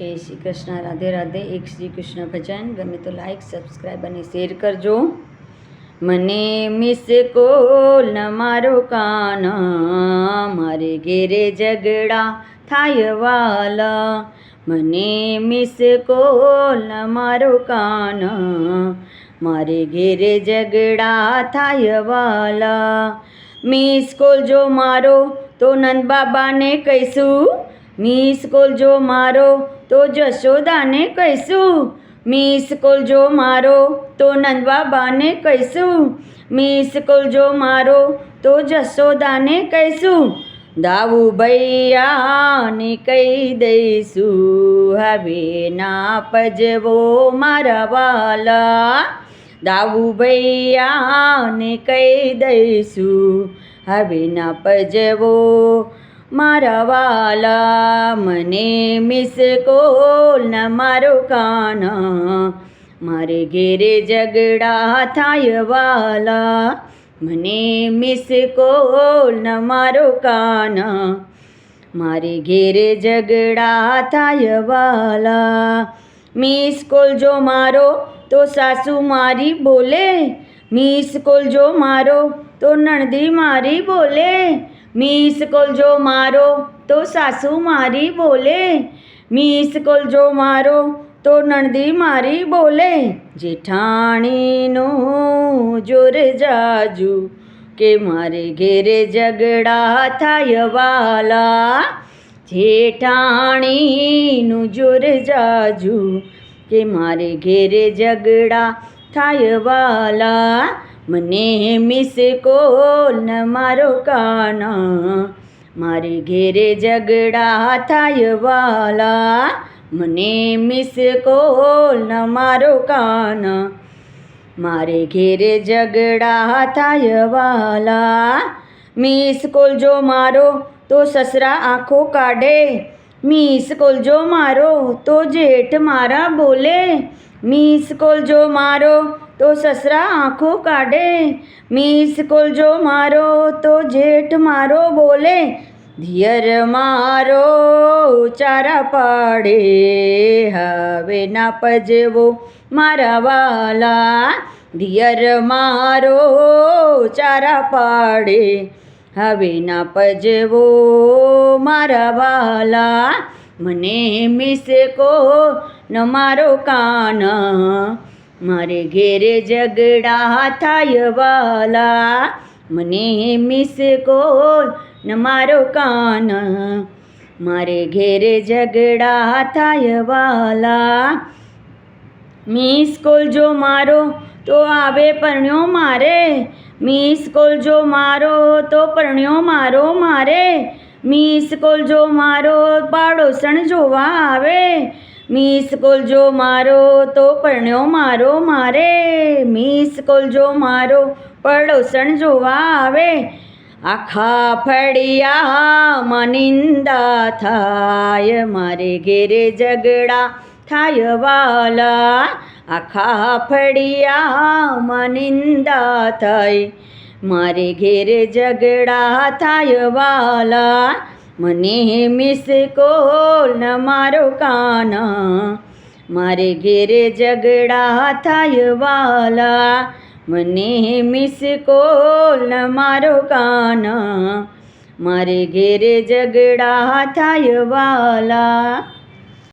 જય શ્રી કૃષ્ણ. રાધે રાધે. એક શ્રી કૃષ્ણ ભજન ગમે તો લાઈક સબસ્ક્રાઈબ અને શેર કરજો. મને મિસ કોલ ન મારો કાન, મારે ઘેરે ઝઘડા થાય વાલા. મને મિસ કોલ ન મારો કાન, મારે ઘેરે ઝઘડા થાય વાલા. મિસ કોલ જો મારો તો નંદ બાબાને કહીશું, મિસ કોલ જો મારો તો જશોદાને કહીશું, મિસ કોલ જો મારો તો નંદ બાબાને કહીશું, મિસ કોલ જો મારો તો જશોદાને કહીશું, દાઉ ભૈયાને કહી દઈશું, હવે ના પજવો મારા વાલા. દાઉ ભૈયાને કહી દઈશું, હવે ના પજવો મારા વાલા. મને મિસ કોલ ન મારો કાન, મારે ઘેરે ઝઘડા થાય વાલા. મને મિસ કોલ ન મારો કાન, મારે ઘેરે ઝઘડા થાય વાલા. મિસ કોલ જો મારો તો સાસુ મારી બોલે, મિસ કોલ જો મારો તો નણદી મારી બોલે, મિસ કોલ જો મારો તો સાસુ મારી બોલે, મિસ કોલ જો મારો તો નણદી મારી બોલે. જેઠાણીનું જોર જાજુ કે મારે ઘેરે ઝઘડા થાય વાલા. જેઠાણીનું જોર જાજુ કે મારે ઘેરે ઝઘડા થાય વાલા. મને મિસ કોલ ન મારો કાન, મારે ઘેરે ઝઘડા થાય વાલા. મને મિસ કોલ ન મારો કાન, મારે ઘેરે ઝઘડા થાય વાલા. મિસ કોલ જો મારો તો સસરા આંખો કાઢે, મિસ કોલ જો મારો તો જેઠ મારા બોલે, મિસ કોલ જો મારો તો સસરા આંખો કાઢે, મિસ કોલ જો મારો તો જેઠ મારો બોલે. દિયર મારો ચારા પાડે, હવે ના પજવો મારા વાલા. દિયર મારો ચારા પાડે, હવે ના પજવો મારા વાલા. મને મિસ કોલ ન મારો કાન, મારે ઘેરે ઝઘડા થાય વાલા. મને મિસ કોલ ન મારો કાન, મારે ઘેરે ઝઘડા થાય વાલા. મિસ કોલ જો મારો તો આવે પરણ્યો મારે, મિસ કોલ જો મારો તો પરણ્યો મારો મારે, મિસ કોલ જો મારો પાડોસણ જોવા આવે, મિસ કોલ જો મારો તો પરણ્યો મારો મારે, મિસ કોલ જો મારો પડોસણ જોવા આવે. આખા ફળિયામાં નિંદા થાય, મારે ઘેરે ઝઘડા થાય વાલા. આખા ફળિયામાં નિંદા થાય, મારે ઘેરે ઝઘડા થાય વાલા. મને મિસ કોલ ન મારો કાન, મારે ઘેરે ઝઘડા થાય વાલા. મને મિસ કોલ ન મારો કાન, મારે ઘેરે ઝઘડા થાય વાલા.